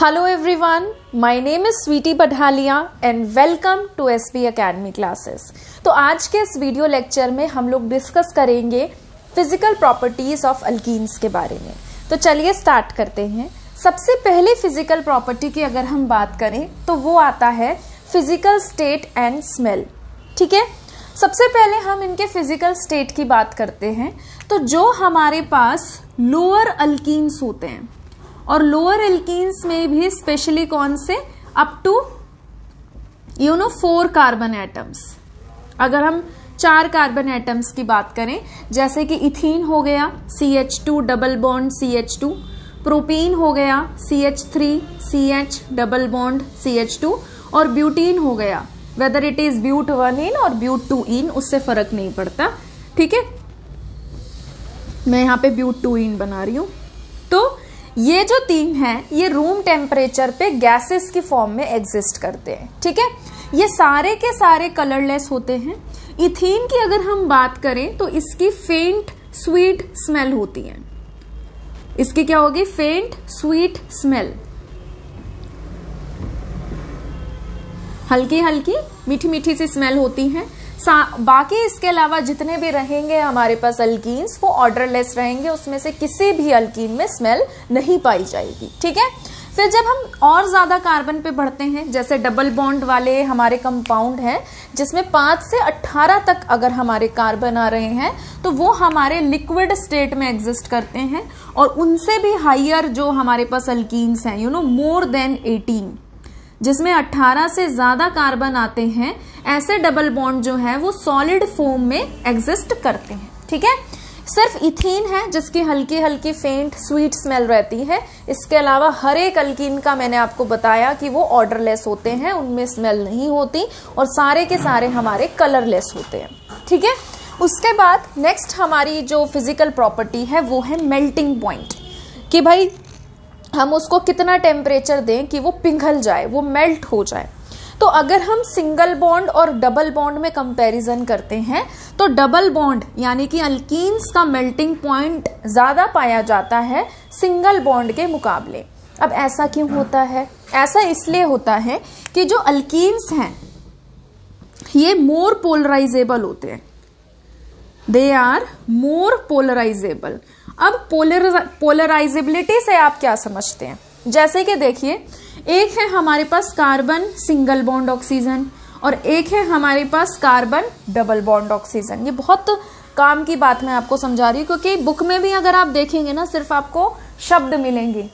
Hello everyone, my name is Sweety Badhalia and welcome to SB Academy classes। तो आज के इस video lecture में हम लोग डिस्कस करेंगे फिजिकल प्रॉपर्टीज ऑफ अल्कीन्स के बारे में। तो चलिए स्टार्ट करते हैं। सबसे पहले फिजिकल प्रॉपर्टी की अगर हम बात करें तो वो आता है फिजिकल स्टेट एंड स्मेल। ठीक है, सबसे पहले हम इनके फिजिकल स्टेट की बात करते हैं। तो जो हमारे पास लोअर अल्कीन्स होते हैं और लोअर एल्कीन्स में भी स्पेशली कौन से, अप टू 4 कार्बन एटम्स। अगर हम 4 कार्बन एटम्स की बात करें, जैसे कि इथीन हो गया CH2 double bond CH2, propene हो गया CH3 CH double bond CH2, और ब्यूटीन हो गया, वेदर इट इज ब्यूट 1इन और ब्यूट 2इन, उससे फर्क नहीं पड़ता। ठीक है, मैं यहाँ पे ब्यूट 2इन बना रही हूं। तो ये जो 3 हैं ये रूम टेम्परेचर पे गैसेस की फॉर्म में एग्जिस्ट करते हैं। ठीक है, ये सारे के सारे कलरलेस होते हैं। इथीन की अगर हम बात करें तो इसकी फेंट स्वीट स्मेल होती है। इसकी क्या होगी? फेंट स्वीट स्मेल, हल्की हल्की मीठी मीठी सी स्मेल होती है। बाकी इसके अलावा जितने भी रहेंगे हमारे पास अल्कीन्स वो ऑर्डरलेस रहेंगे, उसमें से किसी भी अल्कीन में स्मेल नहीं पाई जाएगी। ठीक है, फिर जब हम और ज्यादा कार्बन पे बढ़ते हैं, जैसे डबल बॉन्ड वाले हमारे कंपाउंड हैं जिसमें 5 से 18 तक अगर हमारे कार्बन आ रहे हैं तो वो हमारे लिक्विड स्टेट में एग्जिस्ट करते हैं। और उनसे भी हाइयर जो हमारे पास अल्कीन्स हैं, मोर देन 18, जिसमें 18 से ज्यादा कार्बन आते हैं, ऐसे डबल बॉन्ड जो है वो सॉलिड फॉर्म में एग्जिस्ट करते हैं। ठीक है, सिर्फ इथीन है जिसकी हल्की हल्की फेंट स्वीट स्मेल रहती है। इसके अलावा हर एक अल्कीन का मैंने आपको बताया कि वो ऑर्डरलेस होते हैं, उनमें स्मेल नहीं होती, और सारे के सारे हमारे कलरलेस होते हैं। ठीक है, उसके बाद नेक्स्ट हमारी जो फिजिकल प्रॉपर्टी है वो है मेल्टिंग पॉइंट, कि भाई हम उसको कितना टेम्परेचर दें कि वो पिघल जाए, वो मेल्ट हो जाए। तो अगर हम सिंगल बॉन्ड और डबल बॉन्ड में कंपैरिजन करते हैं तो डबल बॉन्ड यानी कि अल्कीन्स का मेल्टिंग पॉइंट ज्यादा पाया जाता है सिंगल बॉन्ड के मुकाबले। अब ऐसा क्यों होता है? ऐसा इसलिए होता है कि जो अल्कीन्स हैं ये मोर पोलराइजेबल होते हैं, दे आर मोर पोलराइजेबल। अब पोलराइजेबिलिटी से आप क्या समझते हैं? जैसे कि देखिए, एक है हमारे पास कार्बन सिंगल बॉन्ड ऑक्सीजन और एक है हमारे पास कार्बन डबल बॉन्ड ऑक्सीजन। ये बहुत काम की बात मैं आपको समझा रही हूँ, क्योंकि बुक में भी अगर आप देखेंगे ना सिर्फ आपको शब्द मिलेंगे,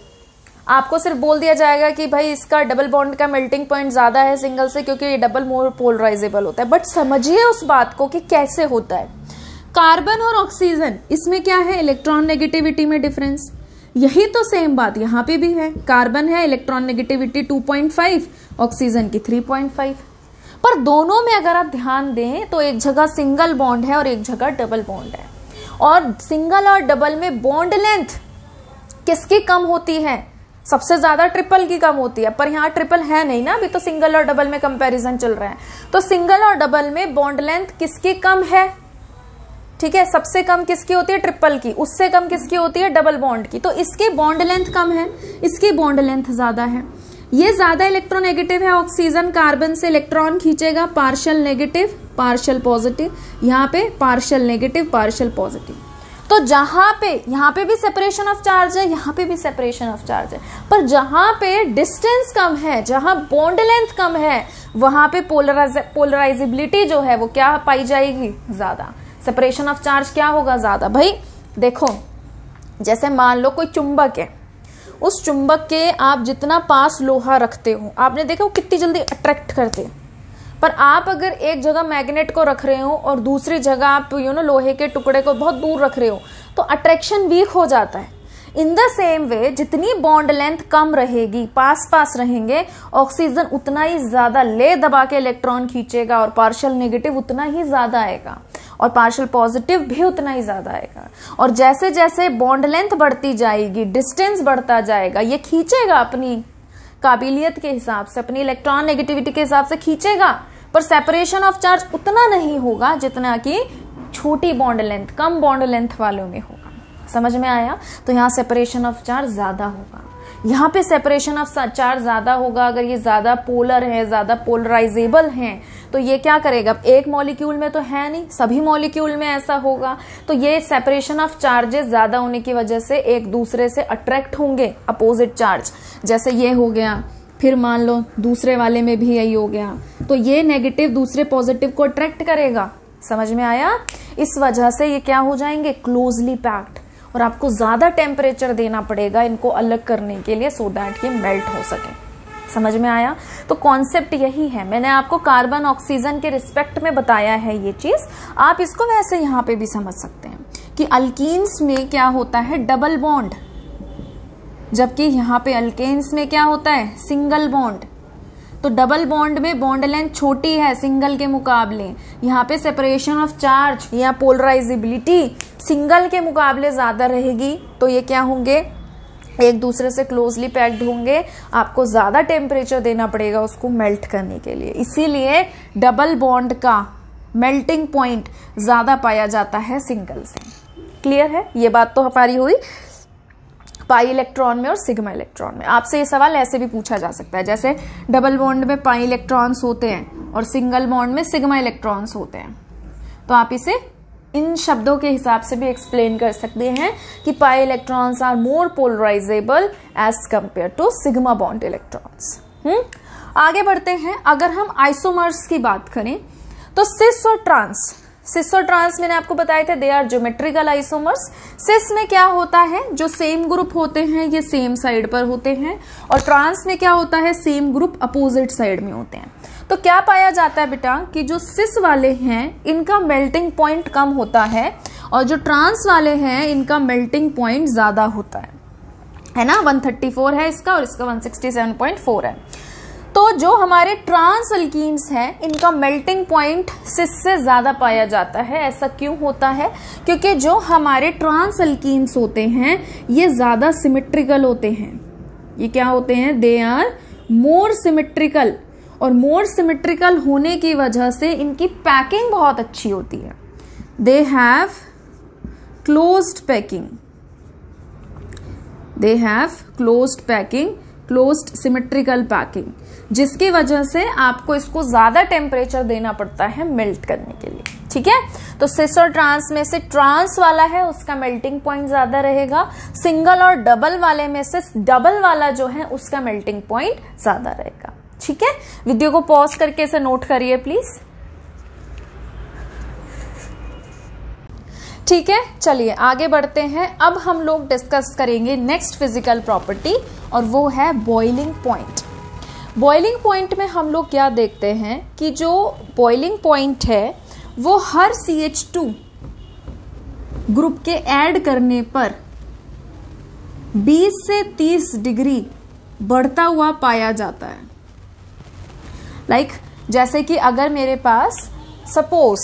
आपको सिर्फ बोल दिया जाएगा कि भाई इसका डबल बॉन्ड का मेल्टिंग पॉइंट ज्यादा है सिंगल से, क्योंकि ये डबल मोर पोलराइजेबल होता है। बट समझिए उस बात को कि कैसे होता है। कार्बन और ऑक्सीजन, इसमें क्या है? इलेक्ट्रॉन नेगेटिविटी में डिफरेंस। यही तो सेम बात यहाँ पे भी है। कार्बन है इलेक्ट्रॉन नेगेटिविटी 2.5, ऑक्सीजन की 3.5। पर दोनों में अगर आप ध्यान दें तो एक जगह सिंगल बॉन्ड है और एक जगह डबल बॉन्ड है, और सिंगल और डबल में बॉन्ड लेंथ किसकी कम होती है? सबसे ज्यादा ट्रिपल की कम होती है। पर यहाँ ट्रिपल है नहीं ना, अभी तो सिंगल और डबल में कंपैरिजन चल रहा है। तो सिंगल और डबल में बॉन्ड लेंथ किसकी कम है? ठीक है, सबसे कम किसकी होती है? ट्रिपल की। उससे कम किसकी होती है? डबल बॉन्ड की। तो इसकी बॉन्ड लेंथ कम है, इसकी बॉन्ड लेंथ ज्यादा है। ये ज्यादा इलेक्ट्रोनेगेटिव है ऑक्सीजन, कार्बन से इलेक्ट्रॉन खींचेगा, पार्शियल नेगेटिव पार्शियल पॉजिटिव, यहाँ पे पार्शियल नेगेटिव पार्शियल पॉजिटिव। तो जहां पे यहाँ पे भी सेपरेशन ऑफ चार्ज है, यहाँ पे भी सेपरेशन ऑफ चार्ज है, पर जहां पे डिस्टेंस कम है, जहां बॉन्ड लेंथ कम है, वहां पे पोलराइजेबिलिटी जो है वो क्या पाई जाएगी? ज्यादा। सेपरेशन ऑफ चार्ज क्या होगा? ज्यादा। भाई देखो, जैसे मान लो कोई चुंबक है, उस चुंबक के आप जितना पास लोहा रखते हो, आपने देखा वो कितनी जल्दी अट्रैक्ट करते हैं। पर आप अगर एक जगह मैग्नेट को रख रहे हो और दूसरी जगह आप लोहे के टुकड़े को बहुत दूर रख रहे हो तो अट्रैक्शन वीक हो जाता है। इन द सेम वे जितनी बॉन्ड लेंथ कम रहेगी, पास पास रहेंगे, ऑक्सीजन उतना ही ज्यादा ले दबा के इलेक्ट्रॉन खींचेगा और पार्शियल नेगेटिव उतना ही ज्यादा आएगा और पार्शियल पॉजिटिव भी उतना ही ज्यादा आएगा। और जैसे जैसे बॉन्ड लेंथ बढ़ती जाएगी, डिस्टेंस बढ़ता जाएगा, ये खींचेगा अपनी काबिलियत के हिसाब से, अपनी इलेक्ट्रॉन नेगेटिविटी के हिसाब से खींचेगा, पर सेपरेशन ऑफ चार्ज उतना नहीं होगा जितना कि छोटी बॉन्ड लेंथ, कम बॉन्ड लेंथ वालों में होगा। समझ में आया? तो यहाँ सेपरेशन ऑफ चार्ज ज्यादा होगा। यहाँ पे सेपरेशन ऑफ चार्ज ज्यादा होगा, अगर ये ज्यादा पोलर है, ज्यादा पोलराइजेबल हैं, तो ये क्या करेगा, एक मॉलिक्यूल में तो है नहीं, सभी मॉलिक्यूल में ऐसा होगा, तो ये सेपरेशन ऑफ चार्जेस ज्यादा होने की वजह से एक दूसरे से अट्रैक्ट होंगे अपोजिट चार्ज, जैसे ये हो गया, फिर मान लो दूसरे वाले में भी यही हो गया, तो ये नेगेटिव दूसरे पॉजिटिव को अट्रैक्ट करेगा। समझ में आया? इस वजह से ये क्या हो जाएंगे, क्लोजली पैक्ड, और आपको ज्यादा टेम्परेचर देना पड़ेगा इनको अलग करने के लिए, सो दैट ये मेल्ट हो सके। समझ में आया? तो कॉन्सेप्ट यही है, मैंने आपको कार्बन ऑक्सीजन के रिस्पेक्ट में बताया है ये चीज, आप इसको वैसे यहाँ पे भी समझ सकते हैं कि अल्कीन्स में क्या होता है, डबल बॉन्ड, जबकि यहाँ पे अल्केन्स में क्या होता है, सिंगल बॉन्ड। तो डबल बॉन्ड में बॉन्ड लेंथ छोटी है सिंगल के मुकाबले, यहाँ पे सेपरेशन ऑफ चार्ज या पोलराइजेबिलिटी सिंगल के मुकाबले ज्यादा रहेगी, तो ये क्या होंगे, एक दूसरे से क्लोजली पैक्ड होंगे, आपको ज्यादा टेम्परेचर देना पड़ेगा उसको मेल्ट करने के लिए, इसीलिए डबल बॉन्ड का मेल्टिंग पॉइंट ज्यादा पाया जाता है सिंगल से। क्लियर है? ये बात तो हमारी हुई पाई इलेक्ट्रॉन में और सिग्मा इलेक्ट्रॉन में। आपसे ये सवाल ऐसे भी पूछा जा सकता है, जैसे डबल बॉन्ड में पाई इलेक्ट्रॉन्स होते हैं और सिंगल बॉन्ड में सिग्मा इलेक्ट्रॉन्स होते हैं, तो आप इसे इन शब्दों के हिसाब से भी एक्सप्लेन कर सकते हैं कि pi electrons are more polarisable as compared to sigma bond electrons. आगे बढ़ते हैं। अगर हम आइसोमर्स की बात करें तो सिस और ट्रांस, सिस और ट्रांस मैंने आपको बताए थे, दे आर ज्योमेट्रिकल आइसोमर्स। सिस में क्या होता है, जो सेम ग्रुप होते हैं ये सेम साइड पर होते हैं, और ट्रांस में क्या होता है, सेम ग्रुप अपोजिट साइड में होते हैं। तो क्या पाया जाता है बेटा कि जो सिस वाले हैं इनका मेल्टिंग पॉइंट कम होता है, और जो ट्रांस वाले हैं इनका मेल्टिंग पॉइंट ज्यादा होता है ना, 134 है इसका और इसका 167.4 है। तो जो हमारे ट्रांस अल्कीन्स हैं इनका मेल्टिंग पॉइंट सिस से ज्यादा पाया जाता है। ऐसा क्यों होता है, क्योंकि जो हमारे ट्रांस अल्कीन्स होते हैं ये ज्यादा सिमेट्रिकल होते हैं। ये क्या होते हैं, दे आर मोर सिमेट्रिकल, और मोर सिमेट्रिकल होने की वजह से इनकी पैकिंग बहुत अच्छी होती है। They have closed packing, they have closed packing, closed symmetrical packing, जिसकी वजह से आपको इसको ज्यादा टेम्परेचर देना पड़ता है मेल्ट करने के लिए। ठीक है, तो सिस और ट्रांस में से ट्रांस वाला है उसका मेल्टिंग पॉइंट ज्यादा रहेगा, सिंगल और डबल वाले में से डबल वाला जो है उसका मेल्टिंग पॉइंट ज्यादा रहेगा। ठीक है, वीडियो को पॉज करके इसे नोट करिए प्लीज। ठीक है, चलिए आगे बढ़ते हैं। अब हम लोग डिस्कस करेंगे नेक्स्ट फिजिकल प्रॉपर्टी, और वो है बॉइलिंग पॉइंट। बॉइलिंग पॉइंट में हम लोग क्या देखते हैं कि जो बॉइलिंग पॉइंट है वो हर CH2 ग्रुप के ऐड करने पर 20 से 30 डिग्री बढ़ता हुआ पाया जाता है। जैसे कि अगर मेरे पास सपोज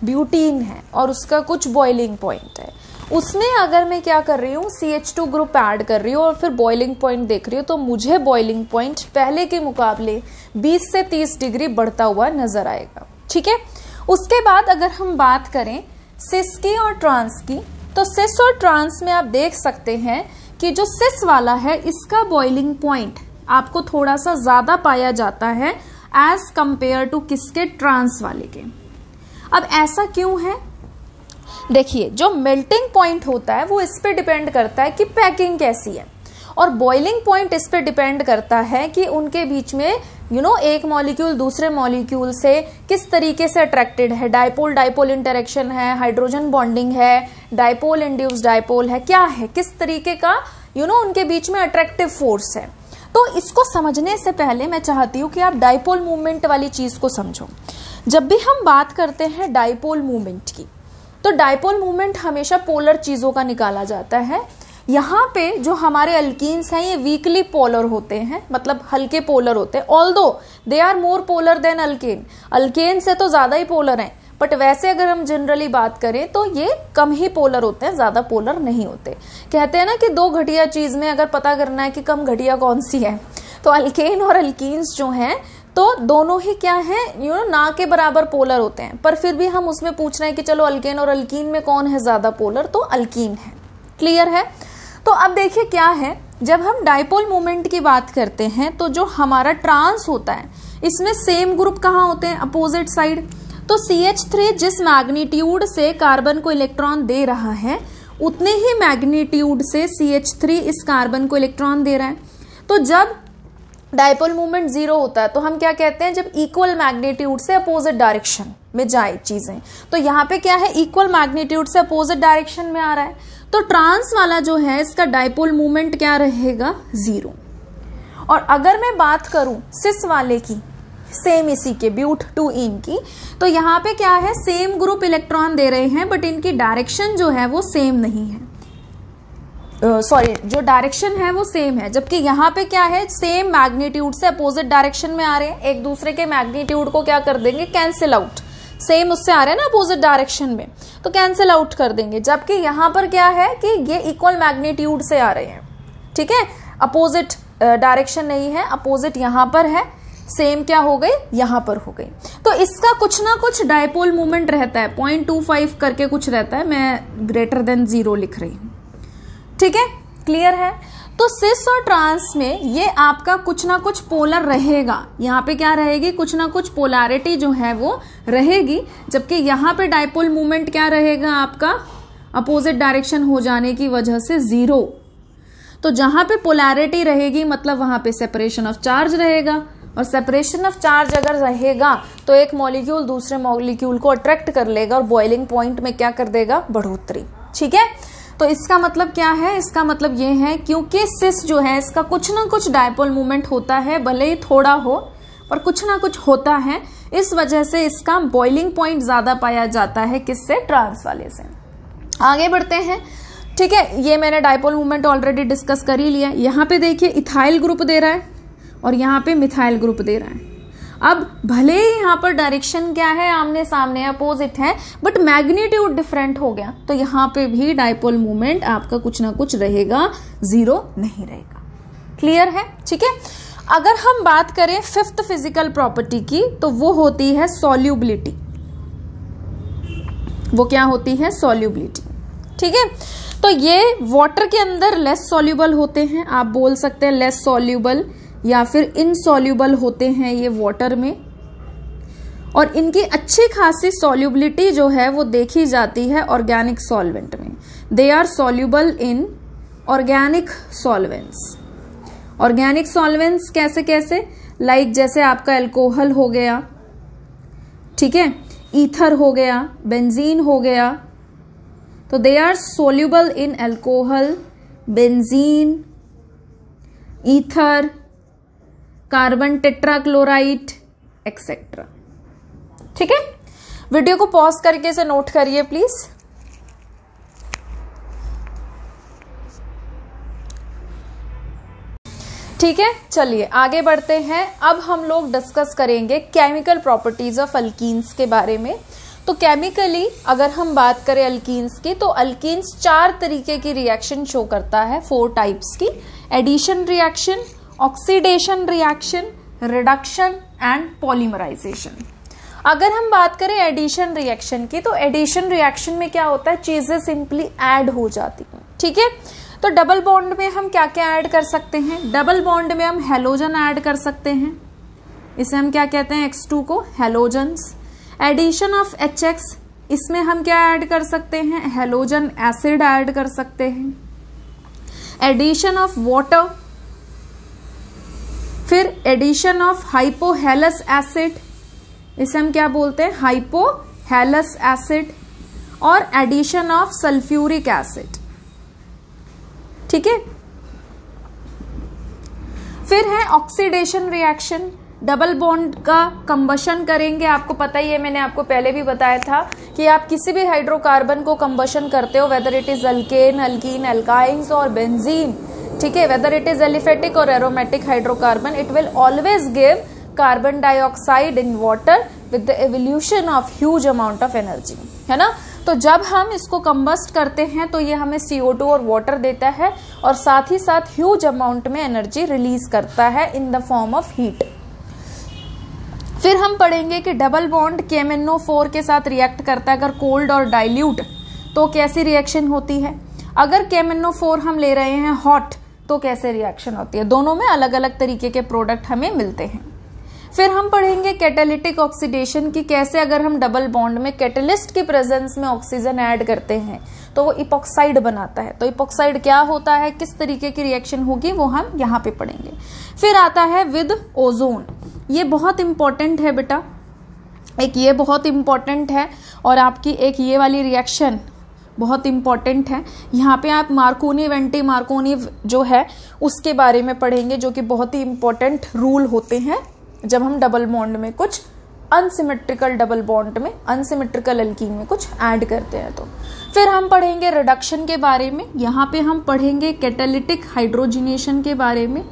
ब्यूटीन है और उसका कुछ बॉइलिंग पॉइंट है, उसमें अगर मैं क्या कर रही हूँ, CH2 ग्रुप ऐड कर रही हूँ और फिर बॉइलिंग पॉइंट देख रही हूँ, तो मुझे बॉइलिंग पॉइंट पहले के मुकाबले 20 से 30 डिग्री बढ़ता हुआ नजर आएगा। ठीक है, उसके बाद अगर हम बात करें सिस की और ट्रांस की, तो सिस और ट्रांस में आप देख सकते हैं कि जो सिस वाला है इसका बॉइलिंग पॉइंट आपको थोड़ा सा ज्यादा पाया जाता है एज कंपेयर टू किसके, ट्रांस वाले के। अब ऐसा क्यों है, देखिए जो मेल्टिंग पॉइंट होता है वो इस पे डिपेंड करता है कि पैकिंग कैसी है, और बॉइलिंग पॉइंट इस पे डिपेंड करता है कि उनके बीच में एक मॉलिक्यूल दूसरे मॉलिक्यूल से किस तरीके से अट्रैक्टेड है, डाइपोल डाइपोल इंटरेक्शन है, हाइड्रोजन बॉन्डिंग है, डाइपोल इंड्यूस्ड डाइपोल है, क्या है, किस तरीके का उनके बीच में अट्रैक्टिव फोर्स है। तो इसको समझने से पहले मैं चाहती हूँ कि आप डाइपोल मूवमेंट वाली चीज को समझो। जब भी हम बात करते हैं डाइपोल मूवमेंट की, तो डाइपोल मूवमेंट हमेशा पोलर चीजों का निकाला जाता है। यहाँ पे जो हमारे अल्कीन्स हैं ये वीकली पोलर होते हैं, मतलब हल्के पोलर होते हैं, although they are more polar than alkane, alkane से तो ज्यादा ही पोलर हैं, बट वैसे अगर हम जनरली बात करें तो ये कम ही पोलर होते हैं, ज्यादा पोलर नहीं होते। कहते हैं ना कि दो घटिया चीज में अगर पता करना है कि कम घटिया कौन सी है, तो अल्केन और अल्कीन्स जो हैं तो दोनों ही क्या है, ना के बराबर पोलर होते हैं, पर फिर भी हम उसमें पूछ रहे हैं कि चलो अल्केन और अल्कीन में कौन है ज्यादा पोलर, तो अल्कीन है। क्लियर है? तो अब देखिए क्या है जब हम डाइपोल मोमेंट की बात करते हैं तो जो हमारा ट्रांस होता है इसमें सेम ग्रुप कहाँ होते हैं, अपोजिट साइड। तो CH3 जिस मैग्नीट्यूड से कार्बन को इलेक्ट्रॉन दे रहा है उतने ही मैग्नीट्यूड से CH3 इस कार्बन को इलेक्ट्रॉन दे रहा है। तो जब डाइपोल मूवमेंट जीरो होता है तो हम क्या कहते हैं, जब इक्वल मैग्नीट्यूड से अपोजिट डायरेक्शन में जाए चीजें। तो यहाँ पे क्या है, इक्वल मैग्नीट्यूड से अपोजिट डायरेक्शन में आ रहा है। तो ट्रांस वाला जो है इसका डाइपोल मूवमेंट क्या रहेगा, जीरो। और अगर मैं बात करूं सिस वाले की, सेम इसी के ब्यूट 2इन की, तो यहाँ पे क्या है, सेम ग्रुप इलेक्ट्रॉन दे रहे हैं बट इनकी डायरेक्शन जो है वो सेम नहीं है। जो डायरेक्शन है वो सेम है, जबकि यहाँ पे क्या है, सेम मैग्नीट्यूड से अपोजिट डायरेक्शन में आ रहे हैं। एक दूसरे के मैग्नीट्यूड को क्या कर देंगे, कैंसिल आउट। सेम उससे आ रहे हैं ना अपोजिट डायरेक्शन में, तो कैंसिल आउट कर देंगे। जबकि यहाँ पर क्या है कि ये इक्वल मैग्नीट्यूड से आ रहे हैं, ठीक है, अपोजिट डायरेक्शन नहीं है, अपोजिट यहाँ पर है, सेम क्या हो गई, यहाँ पर हो गई। तो इसका कुछ ना कुछ डाइपोल मूवमेंट रहता है, 0.25 करके कुछ रहता है, मैं ग्रेटर देन 0 लिख रही हूँ, ठीक है, क्लियर है। तो सिस और ट्रांस में ये आपका कुछ ना कुछ पोलर रहेगा, यहाँ पे क्या रहेगी, कुछ ना कुछ पोलैरिटी जो है वो रहेगी। जबकि यहाँ पे डाइपोल मूवमेंट क्या रहेगा आपका, अपोजिट डायरेक्शन हो जाने की वजह से 0। तो जहां पे पोलैरिटी रहेगी मतलब वहां पे सेपरेशन ऑफ चार्ज रहेगा, और सेपरेशन ऑफ चार्ज अगर रहेगा तो एक मॉलिक्यूल दूसरे मॉलिक्यूल को अट्रैक्ट कर लेगा और बॉइलिंग पॉइंट में क्या कर देगा, बढ़ोतरी, ठीक है। तो इसका मतलब क्या है, इसका मतलब ये है क्योंकि सिस जो है इसका कुछ ना कुछ डाइपोल मूवमेंट होता है, भले ही थोड़ा हो पर कुछ ना कुछ होता है, इस वजह से इसका बॉइलिंग पॉइंट ज्यादा पाया जाता है, किससे, ट्रांस वाले से। आगे बढ़ते हैं, ठीक है, ये मैंने डाइपोल मूवमेंट ऑलरेडी डिस्कस कर ही लिया। यहाँ पे देखिए इथाइल ग्रुप दे रहा है और यहाँ पे मिथाइल ग्रुप दे रहा है। अब भले ही यहाँ पर डायरेक्शन क्या है, आमने सामने अपोजिट है, बट मैग्नीट्यूड डिफरेंट हो गया, तो यहाँ पे भी डाइपोल मूवमेंट आपका कुछ ना कुछ रहेगा, 0 नहीं रहेगा। क्लियर है, ठीक है। अगर हम बात करें फिफ्थ फिजिकल प्रॉपर्टी की, तो वो होती है सॉल्युबिलिटी। वो क्या होती है, सॉल्युबिलिटी, ठीक है। तो ये वाटर के अंदर लेस सॉल्युबल होते हैं, आप बोल सकते हैं लेस सॉल्युबल या फिर इनसॉल्युबल होते हैं ये वाटर में, और इनकी अच्छी खासी सॉल्युबिलिटी जो है वो देखी जाती है ऑर्गेनिक सॉल्वेंट में। They are soluble in organic solvents. Organic solvents कैसे कैसे, लाइक जैसे आपका अल्कोहल हो गया, ठीक है, ईथर हो गया, बेंजीन हो गया, तो they are soluble in alcohol, benzene, ether, carbon tetrachloride etcetera, ठीक है। वीडियो को पॉज करके से नोट करिए प्लीज। ठीक है, चलिए आगे बढ़ते हैं। अब हम लोग डिस्कस करेंगे केमिकल प्रॉपर्टीज ऑफ अल्कीन्स के बारे में। तो केमिकली अगर हम बात करें अल्कीन्स की, तो अल्कीन्स 4 तरीके की रिएक्शन शो करता है, 4 टाइप्स की, addition reaction, oxidation reaction, reduction and polymerisation. अगर हम बात करें एडिशन रिएक्शन की, तो एडिशन रिएक्शन में क्या होता है, चीजें सिंपली ऐड हो जाती हैं, ठीक है। तो डबल बॉन्ड में हम क्या क्या ऐड कर सकते हैं, डबल बॉन्ड में हम हेलोजन ऐड कर सकते हैं, इसे हम क्या कहते हैं, X2 को हेलोजन्स। एडिशन ऑफ HX, इसमें हम क्या ऐड कर सकते हैं, हेलोजन एसिड ऐड कर सकते हैं। एडिशन ऑफ वाटर, फिर एडिशन ऑफ हाइपोहेलस एसिड, इसे हम क्या बोलते हैं, हाइपोहेलस एसिड, और एडिशन ऑफ सल्फ्यूरिक एसिड, ठीक है। फिर है ऑक्सीडेशन रिएक्शन, डबल बॉन्ड का कंबशन करेंगे। आपको पता ही है, मैंने आपको पहले भी बताया था कि आप किसी भी हाइड्रोकार्बन को कंबशन करते हो, whether it is alkane, alkyne, alkynes और बेंजीन, ठीक है, वेदर इट इज एलिफेटिक और aromatic hydrocarbon, it will always give carbon dioxide in water with the evolution of huge amount of energy, है ना। तो जब हम इसको कंबस्ट करते हैं तो ये हमें CO2 और वाटर देता है, और साथ ही साथ ह्यूज अमाउंट में एनर्जी रिलीज करता है in the form of heat. फिर हम पढ़ेंगे कि डबल बॉन्ड KMnO4 के साथ रिएक्ट करता है अगर कोल्ड और डाइल्यूट, तो कैसी रिएक्शन होती है। अगर KMnO4 हम ले रहे हैं हॉट, तो कैसे रिएक्शन होती है। दोनों में अलग अलग तरीके के प्रोडक्ट हमें मिलते हैं। फिर हम पढ़ेंगे कैटालिटिक ऑक्सीडेशन की, कैसे अगर हम डबल बॉन्ड में कैटलिस्ट की प्रेजेंस में ऑक्सीजन ऐड करते हैं तो वो इपॉक्साइड बनाता है। तो इपॉक्साइड क्या होता है, किस तरीके की रिएक्शन होगी, वो हम यहाँ पे पढ़ेंगे। फिर आता है विद ओजोन, ये बहुत इंपॉर्टेंट है बेटा, एक ये बहुत इंपॉर्टेंट है और आपकी एक ये वाली रिएक्शन बहुत इंपॉर्टेंट है। यहाँ पे आप मार्कोनी एंटी मार्कोनी जो है उसके बारे में पढ़ेंगे, जो कि बहुत ही इंपॉर्टेंट रूल होते हैं जब हम डबल बॉन्ड में कुछ अनसिमेट्रिकल डबल बॉन्ड में अनसिमेट्रिकल एल्कीन में कुछ ऐड करते हैं। तो फिर हम पढ़ेंगे रिडक्शन के बारे में, यहाँ पे हम पढ़ेंगे कैटालिटिक हाइड्रोजिनेशन के बारे में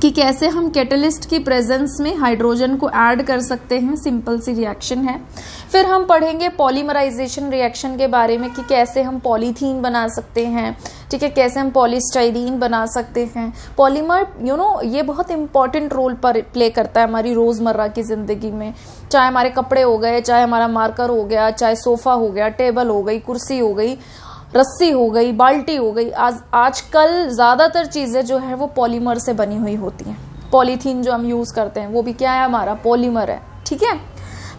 कि कैसे हम कैटलिस्ट की प्रेजेंस में हाइड्रोजन को ऐड कर सकते हैं, सिंपल सी रिएक्शन है। फिर हम पढ़ेंगे पॉलीमराइजेशन रिएक्शन के बारे में कि कैसे हम पॉलीथीन बना सकते हैं, ठीक है, कैसे हम पॉलीस्टाइरीन बना सकते हैं। पॉलीमर ये बहुत इंपॉर्टेंट रोल पर प्ले करता है हमारी रोजमर्रा की जिंदगी में, चाहे हमारे कपड़े हो गए, चाहे हमारा मार्कर हो गया, चाहे सोफा हो गया, टेबल हो गई, कुर्सी हो गई, रस्सी हो गई, बाल्टी हो गई। आजकल ज्यादातर चीजें जो है वो पॉलीमर से बनी हुई होती हैं। पॉलीथीन जो हम यूज करते हैं वो भी क्या है, हमारा पॉलीमर है, ठीक है।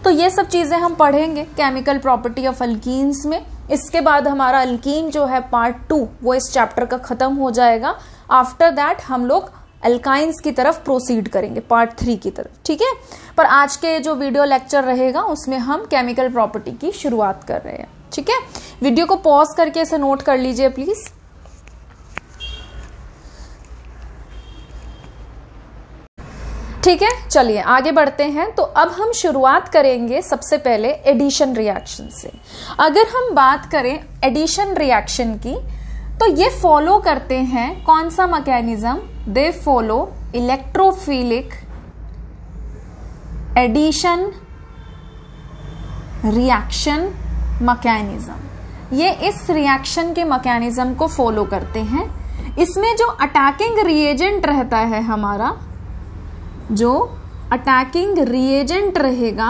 तो ये सब चीजें हम पढ़ेंगे केमिकल प्रॉपर्टी ऑफ अल्कीन्स में। इसके बाद हमारा अल्कीन जो है पार्ट 2 वो इस चैप्टर का खत्म हो जाएगा। आफ्टर दैट हम लोग अल्काइंस की तरफ प्रोसीड करेंगे, पार्ट 3 की तरफ, ठीक है। पर आज के जो वीडियो लेक्चर रहेगा उसमें हम केमिकल प्रॉपर्टी की शुरुआत कर रहे हैं, ठीक है। वीडियो को पॉज करके इसे नोट कर लीजिए प्लीज। ठीक है, चलिए आगे बढ़ते हैं। तो अब हम शुरुआत करेंगे सबसे पहले एडिशन रिएक्शन से। अगर हम बात करें एडिशन रिएक्शन की तो ये फॉलो करते हैं कौन सा mechanism, they follow electrophilic addition reaction mechanism. ये इस रिएक्शन के मैकेनिज्म को फॉलो करते हैं। इसमें जो अटैकिंग रिएजेंट रहता है हमारा, जो अटैकिंग रिएजेंट रहेगा,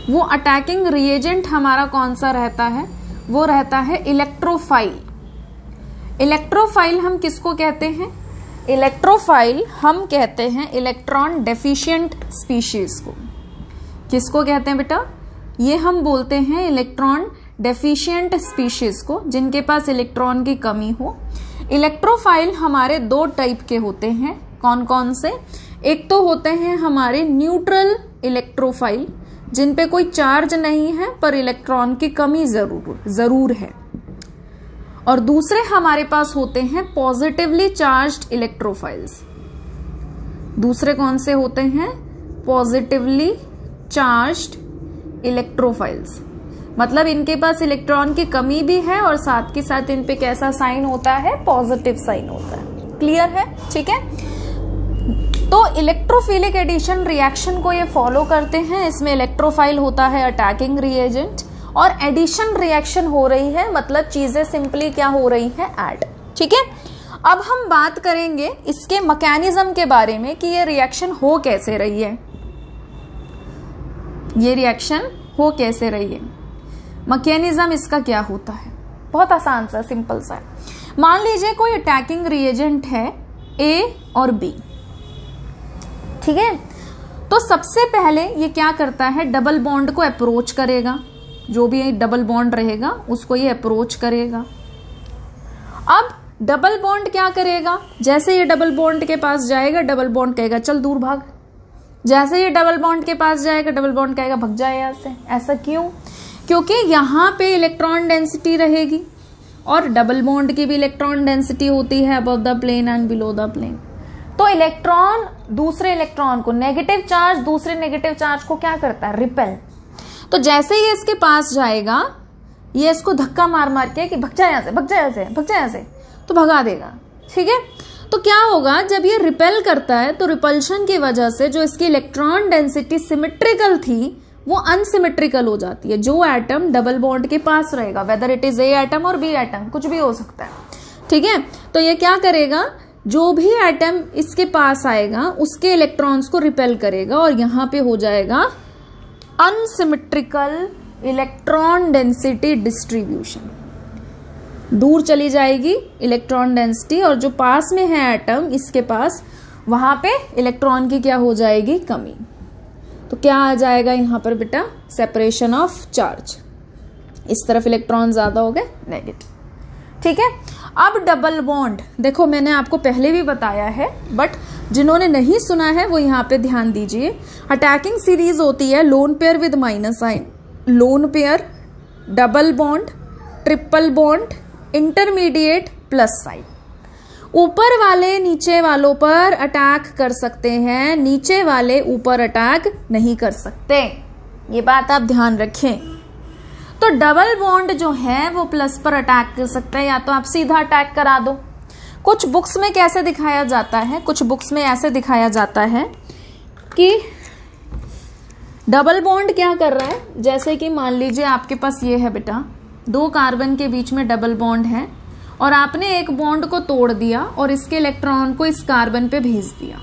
वो अटैकिंग रिएजेंट हमारा कौन सा रहता है, वो रहता है इलेक्ट्रोफाइल। इलेक्ट्रोफाइल हम किसको कहते हैं, इलेक्ट्रोफाइल हम कहते हैं इलेक्ट्रॉन डेफिशिएंट स्पीशीज को। किसको कहते हैं बेटा, ये हम बोलते हैं इलेक्ट्रॉन डेफिशिएंट स्पीशीज को, जिनके पास इलेक्ट्रॉन की कमी हो। इलेक्ट्रोफाइल हमारे 2 टाइप के होते हैं, कौन कौन से, एक तो होते हैं हमारे न्यूट्रल इलेक्ट्रोफाइल, जिन पे कोई चार्ज नहीं है पर इलेक्ट्रॉन की कमी जरूर है, और दूसरे हमारे पास होते हैं पॉजिटिवली चार्ज्ड इलेक्ट्रोफाइल्स। दूसरे कौन से होते हैं, पॉजिटिवली चार्ज्ड इलेक्ट्रोफाइल्स, मतलब इनके पास इलेक्ट्रॉन की कमी भी है और साथ के साथ इन पे कैसा साइन होता है, पॉजिटिव साइन होता है। क्लियर है, ठीक है। तो इलेक्ट्रोफिलिक एडिशन रिएक्शन को ये फॉलो करते हैं। इसमें इलेक्ट्रोफाइल होता है अटैकिंग रिएजेंट और एडिशन रिएक्शन हो रही है, मतलब चीजें सिंपली क्या हो रही है, ऐड, ठीक है। अब हम बात करेंगे इसके मैकेनिज्म के बारे में कि ये रिएक्शन हो कैसे रही है, ये रिएक्शन हो कैसे रही है, मैकेनिज्म इसका क्या होता है। बहुत आसान सा, सिंपल सा है। मान लीजिए कोई अटैकिंग रिएजेंट है A और B, ठीक है। तो सबसे पहले ये क्या करता है, डबल बॉन्ड को अप्रोच करेगा, जो भी डबल बॉन्ड रहेगा उसको ये अप्रोच करेगा। अब डबल बॉन्ड क्या करेगा, जैसे ये डबल बॉन्ड के पास जाएगा, डबल बॉन्ड कहेगा चल दूर भाग। जैसे ये डबल बॉन्ड के पास जाएगा, डबल बॉन्ड कहेगा भग जाए यहां से। ऐसा क्यों, क्योंकि यहां पे इलेक्ट्रॉन डेंसिटी रहेगी और डबल बॉन्ड की भी इलेक्ट्रॉन डेंसिटी होती है above the plane and below the plane. तो इलेक्ट्रॉन दूसरे इलेक्ट्रॉन को, नेगेटिव चार्ज दूसरे नेगेटिव चार्ज को क्या करता है, रिपेल। तो जैसे ये इसके पास जाएगा, ये इसको धक्का मार मार के कि भग जाए यहां से, भग जाए यहां से, भग जाए यहां से, तो भगा देगा, ठीक है। तो क्या होगा, जब ये रिपेल करता है तो रिपल्शन की वजह से जो इसकी इलेक्ट्रॉन डेंसिटी सिमेट्रिकल थी वो अनसिमेट्रिकल हो जाती है। जो एटम डबल बॉन्ड के पास रहेगा, whether it is a atom और बी एटम, कुछ भी हो सकता है, ठीक है। तो ये क्या करेगा, जो भी एटम इसके पास आएगा उसके इलेक्ट्रॉन्स को रिपेल करेगा और यहां पे हो जाएगा अनसिमेट्रिकल इलेक्ट्रॉन डेंसिटी डिस्ट्रीब्यूशन। दूर चली जाएगी इलेक्ट्रॉन डेंसिटी, और जो पास में है एटम इसके पास, वहां पे इलेक्ट्रॉन की क्या हो जाएगी, कमी। तो क्या आ जाएगा यहाँ पर बेटा, सेपरेशन ऑफ चार्ज। इस तरफ इलेक्ट्रॉन ज्यादा हो गए, नेगेटिव। ठीक है। अब डबल बॉन्ड, देखो मैंने आपको पहले भी बताया है, बट जिन्होंने नहीं सुना है वो यहाँ पे ध्यान दीजिए। अटैकिंग सीरीज होती है lone pair with minus sign, lone pair, double bond, triple bond, intermediate, plus sign. ऊपर वाले नीचे वालों पर अटैक कर सकते हैं, नीचे वाले ऊपर अटैक नहीं कर सकते, ये बात आप ध्यान रखें। तो डबल बॉन्ड जो है वो प्लस पर अटैक कर सकता है, या तो आप सीधा अटैक करा दो। कुछ बुक्स में कैसे दिखाया जाता है, कुछ बुक्स में ऐसे दिखाया जाता है कि डबल बॉन्ड क्या कर रहा है, जैसे कि मान लीजिए आपके पास ये है बेटा, 2 कार्बन के बीच में डबल बॉन्ड है, और आपने एक बॉन्ड को तोड़ दिया और इसके इलेक्ट्रॉन को इस कार्बन पे भेज दिया।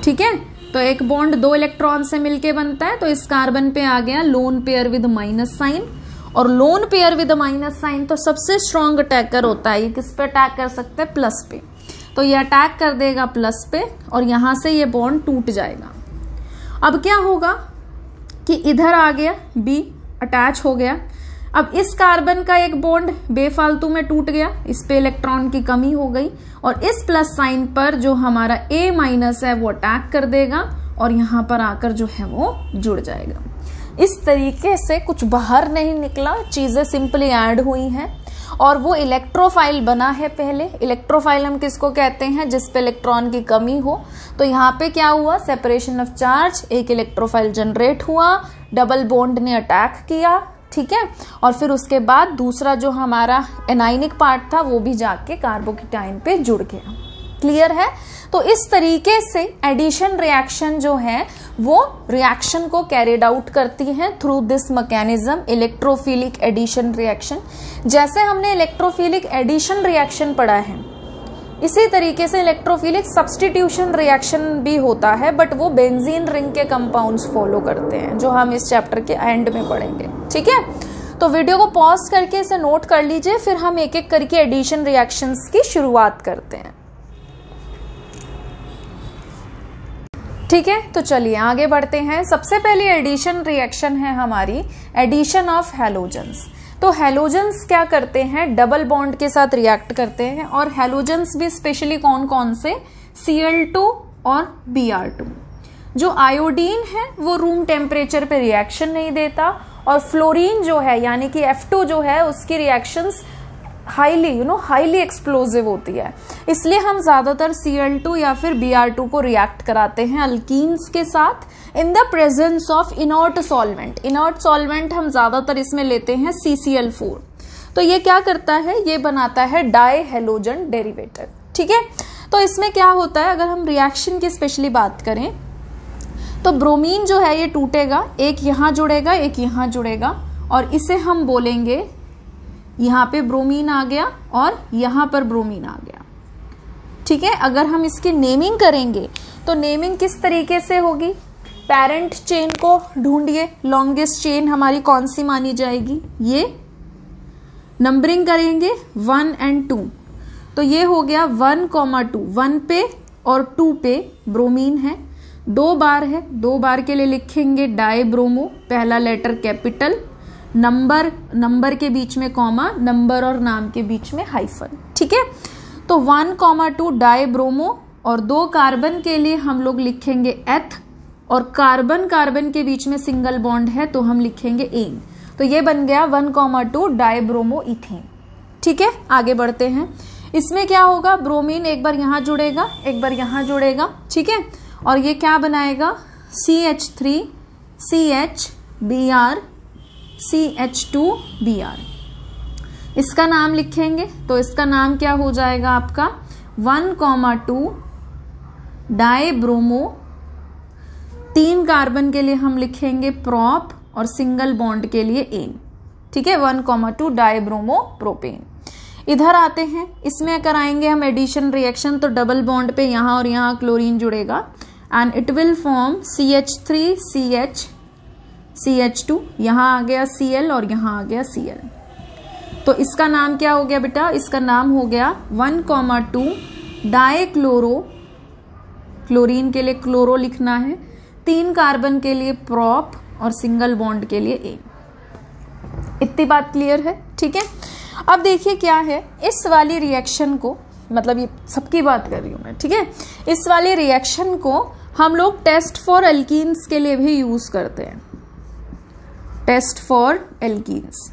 ठीक है, तो एक बॉन्ड 2 इलेक्ट्रॉन से मिलके बनता है, तो इस कार्बन पे आ गया lone pair with minus sign, और lone pair with minus sign तो सबसे स्ट्रॉन्ग अटैकर होता है। ये किस पे अटैक कर सकते हैं, प्लस पे। तो ये अटैक कर देगा प्लस पे, और यहां से ये बॉन्ड टूट जाएगा। अब क्या होगा कि इधर आ गया बी, अटैच हो गया। अब इस कार्बन का एक बॉन्ड बेफालतू में टूट गया, इस पे इलेक्ट्रॉन की कमी हो गई, और इस प्लस साइन पर जो हमारा A माइनस है वो अटैक कर देगा, और यहां पर आकर जो है वो जुड़ जाएगा। इस तरीके से कुछ बाहर नहीं निकला, चीजें सिंपली ऐड हुई हैं, और वो इलेक्ट्रोफाइल बना है पहले। इलेक्ट्रोफाइल हम किसको कहते हैं, जिस पे इलेक्ट्रॉन की कमी हो। तो यहाँ पे क्या हुआ, सेपरेशन ऑफ चार्ज, एक इलेक्ट्रोफाइल जनरेट हुआ, डबल बॉन्ड ने अटैक किया। ठीक है, और फिर उसके बाद दूसरा जो हमारा एनाइनिक पार्ट था वो भी जाके कार्बोकेटाइन पे जुड़ गया। क्लियर है। तो इस तरीके से एडिशन रिएक्शन जो है वो रिएक्शन को कैरिड आउट करती है through this mechanism, electrophilic addition reaction. जैसे हमने इलेक्ट्रोफिलिक एडिशन रिएक्शन पढ़ा है, इसी तरीके से इलेक्ट्रोफिलिक सब्स्टिट्यूशन रिएक्शन भी होता है, बट वो बेंजीन रिंग के कंपाउंड्स फॉलो करते हैं, जो हम इस चैप्टर के एंड में पढ़ेंगे। ठीक है, तो वीडियो को पॉज करके इसे नोट कर लीजिए, फिर हम एक एक करके एडिशन रिएक्शंस की शुरुआत करते हैं। ठीक है, तो चलिए आगे बढ़ते हैं। सबसे पहली एडिशन रिएक्शन है हमारी एडिशन ऑफ हैलोजेंस। तो हैलोजेंस क्या करते हैं, डबल बॉन्ड के साथ रिएक्ट करते हैं, और हैलोजेंस भी स्पेशली कौन कौन से, Cl2 और Br2। जो आयोडीन है वो रूम टेम्परेचर पे रिएक्शन नहीं देता, और फ्लोरीन जो है यानी कि F2 जो है उसकी रिएक्शंस हाईली एक्सप्लोजिव होती है। इसलिए हम ज्यादातर Cl2 या फिर Br2 को रिएक्ट कराते हैं अल्कीन्स के साथ in the presence of inert solvent. Inert solvent हम ज्यादातर इसमें लेते हैं CCl4। तो ये क्या करता है, ये बनाता है डाई हेलोजन डेरिवेटिव। ठीक है, तो इसमें क्या होता है, अगर हम रिएक्शन की स्पेशली बात करें तो ब्रोमीन जो है ये टूटेगा, एक यहां जुड़ेगा एक यहां जुड़ेगा, और इसे हम बोलेंगे, यहां पे ब्रोमीन आ गया और यहां पर ब्रोमीन आ गया। ठीक है, अगर हम इसकी नेमिंग करेंगे तो नेमिंग किस तरीके से होगी, पेरेंट चेन को ढूंढिए, लॉन्गेस्ट चेन हमारी कौन सी मानी जाएगी, ये नंबरिंग करेंगे 1 और 2। तो ये हो गया 1,2, 1 पे और 2 पे ब्रोमीन है, 2 बार है, 2 बार के लिए लिखेंगे डाई ब्रोमो, पहला लेटर कैपिटल, नंबर के बीच में कॉमा, नंबर और नाम के बीच में हाइफन। ठीक है, तो 1,2 डाई ब्रोमो, और 2 कार्बन के लिए हम लोग लिखेंगे एथ, और कार्बन के बीच में सिंगल बॉन्ड है तो हम लिखेंगे एन। तो ये बन गया 1,2 डाई ब्रोमो इथेन। ठीक है, आगे बढ़ते हैं। इसमें क्या होगा, ब्रोमीन एक बार यहां जुड़ेगा एक बार यहां जुड़ेगा। ठीक है, और ये क्या बनाएगा, CH3 CH Br CH2Br। इसका नाम लिखेंगे तो इसका नाम क्या हो जाएगा आपका 1,2 डाई ब्रोमो, 3 कार्बन के लिए हम लिखेंगे प्रोप, और सिंगल बॉन्ड के लिए एन। ठीक है, 1,2 डाई ब्रोमो प्रोपेन। इधर आते हैं, इसमें कराएंगे हम एडिशन रिएक्शन, तो डबल बॉन्ड पे यहां और यहां क्लोरीन जुड़ेगा, and it will form CH3 CH CH2, यहां आ गया Cl और यहां आ गया Cl। तो इसका नाम क्या हो गया बेटा, इसका नाम हो गया 1,2 डाइक्लोरो, क्लोरीन के लिए क्लोरो लिखना है, 3 कार्बन के लिए प्रोप और सिंगल बॉन्ड के लिए ए। इतनी बात क्लियर है, ठीक है। अब देखिए क्या है, इस वाली रिएक्शन को, मतलब ये सबकी बात कर रही हूं मैं, ठीक है, इस वाली रिएक्शन को हम लोग टेस्ट फॉर एल्कीन्स के लिए भी यूज करते हैं। टेस्ट फॉर एल्कीन्स,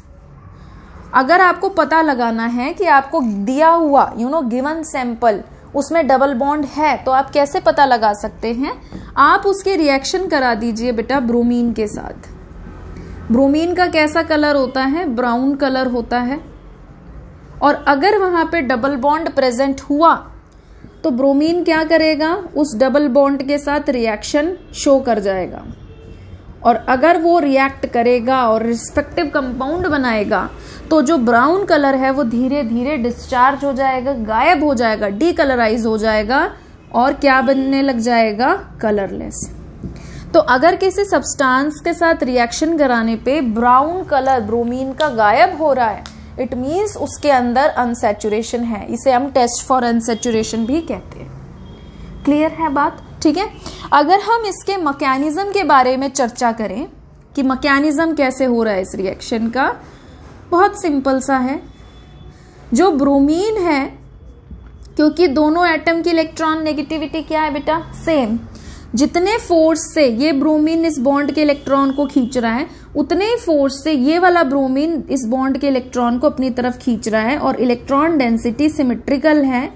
अगर आपको पता लगाना है कि आपको दिया हुआ गिवन सैंपल उसमें डबल बॉन्ड है, तो आप कैसे पता लगा सकते हैं, आप उसकी रिएक्शन करा दीजिए बेटा ब्रोमीन के साथ। ब्रोमीन का कैसा कलर होता है, ब्राउन कलर होता है, और अगर वहां पे डबल बॉन्ड प्रेजेंट हुआ तो ब्रोमीन क्या करेगा, उस डबल बॉन्ड के साथ रिएक्शन शो कर जाएगा, और अगर वो रिएक्ट करेगा और रिस्पेक्टिव कंपाउंड बनाएगा तो जो ब्राउन कलर है वो धीरे धीरे डिस्चार्ज हो जाएगा, गायब हो जाएगा, डीकलराइज हो जाएगा, और क्या बनने लग जाएगा, कलरलेस। तो अगर किसी सब्सटेंस के साथ रिएक्शन कराने पे ब्राउन कलर ब्रोमीन का गायब हो रहा है, इट मीन्स उसके अंदर अनसैचुरेशन है। इसे हम टेस्ट फॉर अनसैचुरेशन भी कहते हैं। क्लियर है बात, ठीक है। अगर हम इसके मैकेनिज्म के बारे में चर्चा करें कि मैकेनिज्म कैसे हो रहा है इस रिएक्शन का, बहुत सिंपल सा है। जो ब्रोमीन है, क्योंकि दोनों एटम की इलेक्ट्रॉन नेगेटिविटी क्या है बेटा, सेम, जितने फोर्स से ये ब्रोमीन इस बॉन्ड के इलेक्ट्रॉन को खींच रहा है, उतने ही फोर्स से ये वाला ब्रोमीन इस बॉन्ड के इलेक्ट्रॉन को अपनी तरफ खींच रहा है, और इलेक्ट्रॉन डेंसिटी सिमेट्रिकल है,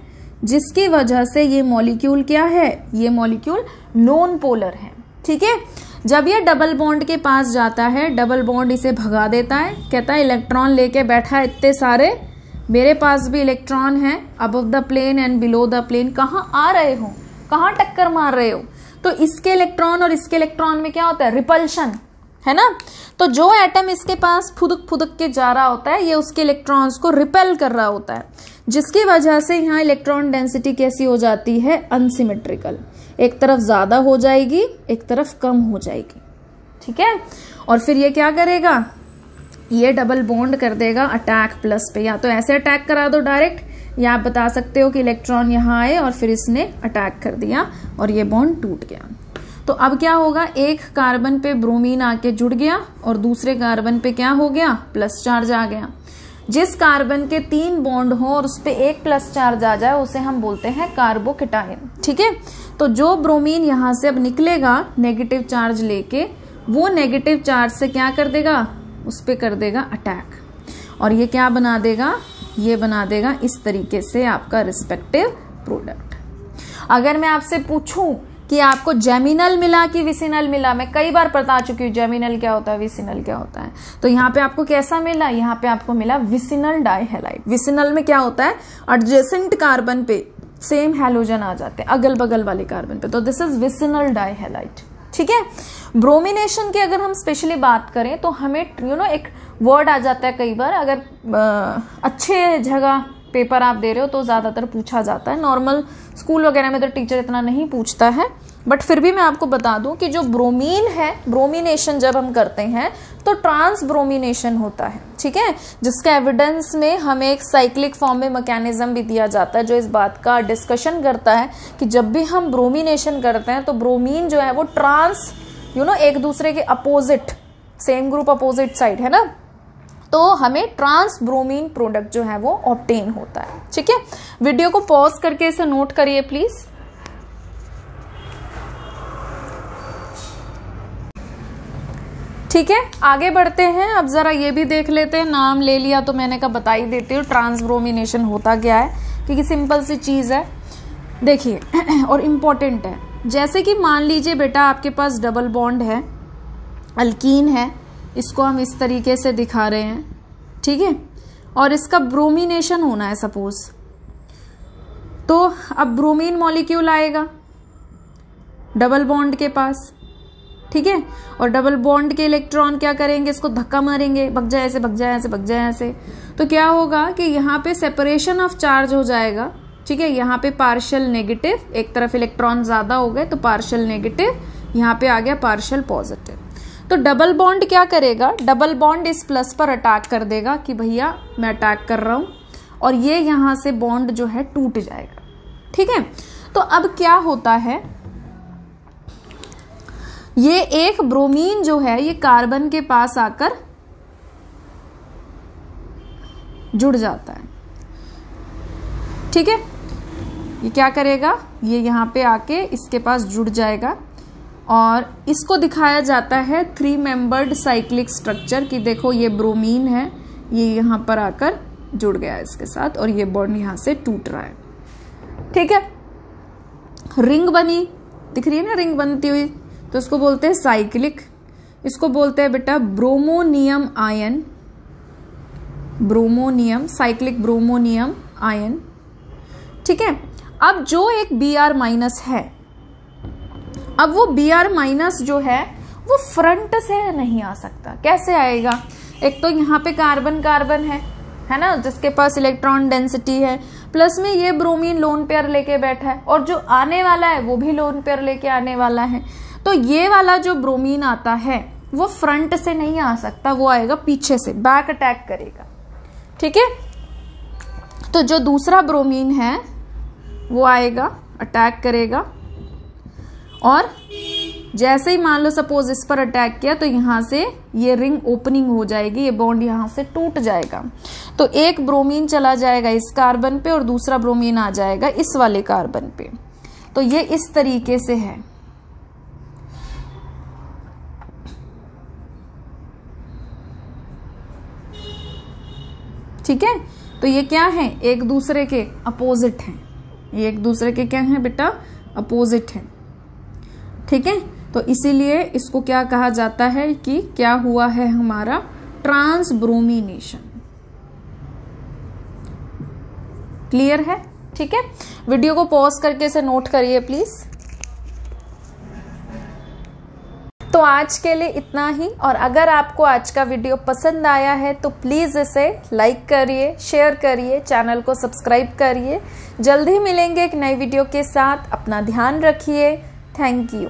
जिसकी वजह से ये मॉलिक्यूल क्या है, ये मॉलिक्यूल नॉन पोलर है, ठीक है। जब ये डबल बॉन्ड के पास जाता है, डबल बॉन्ड इसे भगा देता है, कहता है इलेक्ट्रॉन लेके बैठा है इतने सारे, मेरे पास भी इलेक्ट्रॉन है, above the plane and below the plane, कहाँ आ रहे हो, कहाँ टक्कर मार रहे हो। तो इसके इलेक्ट्रॉन और इसके इलेक्ट्रॉन में क्या होता है, रिपल्शन, है ना। तो जो एटम इसके पास फुदक फुदक के जा रहा होता है, ये उसके इलेक्ट्रॉन्स को रिपेल कर रहा होता है, जिसकी वजह से यहाँ इलेक्ट्रॉन डेंसिटी कैसी हो जाती है, अनसिमेट्रिकल, एक तरफ ज्यादा हो जाएगी, एक तरफ कम हो जाएगी, ठीक है। और फिर ये क्या करेगा, ये डबल बॉन्ड कर देगा अटैक प्लस पे, या तो ऐसे अटैक करा दो डायरेक्ट, या आप बता सकते हो कि इलेक्ट्रॉन यहाँ आए और फिर इसने अटैक कर दिया और ये बॉन्ड टूट गया। तो अब क्या होगा, एक कार्बन पे ब्रोमीन आके जुड़ गया और दूसरे कार्बन पे क्या हो गया, प्लस चार्ज आ गया। जिस कार्बन के 3 बॉन्ड हो और उस पे 1 प्लस चार्ज आ जाए, उसे हम बोलते हैं कार्बोकेटायन, ठीक है। तो जो ब्रोमीन यहां से अब निकलेगा नेगेटिव चार्ज लेके, वो नेगेटिव चार्ज से क्या कर देगा, उस पे कर देगा अटैक, और ये क्या बना देगा, ये बना देगा इस तरीके से आपका रिस्पेक्टिव प्रोडक्ट। अगर मैं आपसे पूछूं कि आपको जेमिनल मिला कि विसिनल मिला, मैं कई बार बता चुकी हूँ जेमिनल क्या होता है, विसिनल क्या होता है, तो यहाँ पे आपको कैसा मिला, यहाँ पे आपको मिला विसिनल डाइहैलाइड। विसिनल में क्या होता है, एडजेसेंट कार्बन पे सेम हैलोजन आ जाते हैं अगल बगल वाले कार्बन पे, तो दिस इज विसिनल डाइहैलाइड, ठीक है। ब्रोमिनेशन की अगर हम स्पेशली बात करें तो हमें एक वर्ड आ जाता है कई बार, अगर अच्छे जगह पेपर आप दे रहे हो तो ज्यादातर पूछा जाता है, नॉर्मल स्कूल वगैरह में तो टीचर इतना नहीं पूछता है, बट फिर भी मैं आपको बता दूं कि जो ब्रोमीन है, ब्रोमिनेशन जब हम करते हैं तो ट्रांस ब्रोमिनेशन होता है, ठीक है, जिसका एविडेंस में हमें एक साइक्लिक फॉर्म में मैकेनिज्म भी दिया जाता है, जो इस बात का डिस्कशन करता है कि जब भी हम ब्रोमिनेशन करते हैं तो ब्रोमीन जो है वो ट्रांस एक दूसरे के opposite, same group opposite side, है ना, तो हमें ट्रांस ब्रोमीन प्रोडक्ट जो है वो ऑब्टेन होता है, ठीक है। वीडियो को पॉज करके इसे नोट करिए प्लीज। ठीक है, आगे बढ़ते हैं। अब जरा ये भी देख लेते हैं, नाम ले लिया तो मैंने कहा बता ही देती हूँ ट्रांसब्रोमिनेशन होता क्या है, क्योंकि सिंपल सी चीज है, देखिए और इम्पोर्टेंट है। जैसे कि मान लीजिए बेटा आपके पास डबल बॉन्ड है, अल्कीन है, इसको हम इस तरीके से दिखा रहे हैं, ठीक है, और इसका ब्रोमिनेशन होना है सपोज, तो अब ब्रोमीन मॉलिक्यूल आएगा डबल बॉन्ड के पास, ठीक है, और डबल बॉन्ड के इलेक्ट्रॉन क्या करेंगे, इसको धक्का मारेंगे, भग जाए ऐसे, भग जाए ऐसे, भग जाए ऐसे, तो क्या होगा कि यहाँ पे सेपरेशन ऑफ चार्ज हो जाएगा, ठीक है, यहाँ पे पार्शियल नेगेटिव, एक तरफ इलेक्ट्रॉन ज्यादा हो गए तो पार्शियल नेगेटिव, यहाँ पे आ गया पार्शियल पॉजिटिव। तो डबल बॉन्ड क्या करेगा, डबल बॉन्ड इस प्लस पर अटैक कर देगा कि भैया मैं अटैक कर रहा हूं, और ये यहां से बॉन्ड जो है टूट जाएगा। ठीक है, तो अब क्या होता है, ये एक ब्रोमीन जो है ये कार्बन के पास आकर जुड़ जाता है। ठीक है, ये क्या करेगा, ये यहां पे आके इसके पास जुड़ जाएगा, और इसको दिखाया जाता है 3 मेंबर्ड साइक्लिक स्ट्रक्चर कि देखो ये ब्रोमीन है, ये यहां पर आकर जुड़ गया इसके साथ, और ये बॉन्ड यहां से टूट रहा है। ठीक है, रिंग बनी, दिख रही है ना रिंग बनती हुई, तो इसको बोलते हैं साइक्लिक। इसको बोलते हैं बेटा bromonium ion, bromonium, cyclic bromonium ion. ठीक है, अब जो एक Br- है, अब वो Br- जो है वो फ्रंट से नहीं आ सकता। कैसे आएगा, एक तो यहाँ पे कार्बन कार्बन है ना, जिसके पास इलेक्ट्रॉन डेंसिटी है, प्लस में ये ब्रोमीन लोन पेयर लेके बैठा है, और जो आने वाला है वो भी लोन पेयर लेके आने वाला है। तो ये वाला जो ब्रोमीन आता है वो फ्रंट से नहीं आ सकता, वो आएगा पीछे से, बैक अटैक करेगा। ठीक है, तो जो दूसरा ब्रोमीन है वो आएगा, अटैक करेगा, और जैसे ही मान लो सपोज इस पर अटैक किया तो यहां से ये रिंग ओपनिंग हो जाएगी, ये बॉन्ड यहां से टूट जाएगा। तो एक ब्रोमीन चला जाएगा इस कार्बन पे और दूसरा ब्रोमीन आ जाएगा इस वाले कार्बन पे। तो ये इस तरीके से है। ठीक है, तो ये क्या है, एक दूसरे के अपोजिट हैं, ये एक दूसरे के क्या है बेटा, अपोजिट हैं। ठीक है, तो इसीलिए इसको क्या कहा जाता है कि क्या हुआ है हमारा ट्रांसब्रोमिनेशन। क्लियर है? ठीक है, वीडियो को पॉज करके इसे नोट करिए प्लीज। तो आज के लिए इतना ही, और अगर आपको आज का वीडियो पसंद आया है तो प्लीज इसे लाइक करिए, शेयर करिए, चैनल को सब्सक्राइब करिए। जल्द ही मिलेंगे एक नई वीडियो के साथ। अपना ध्यान रखिए। Thank you.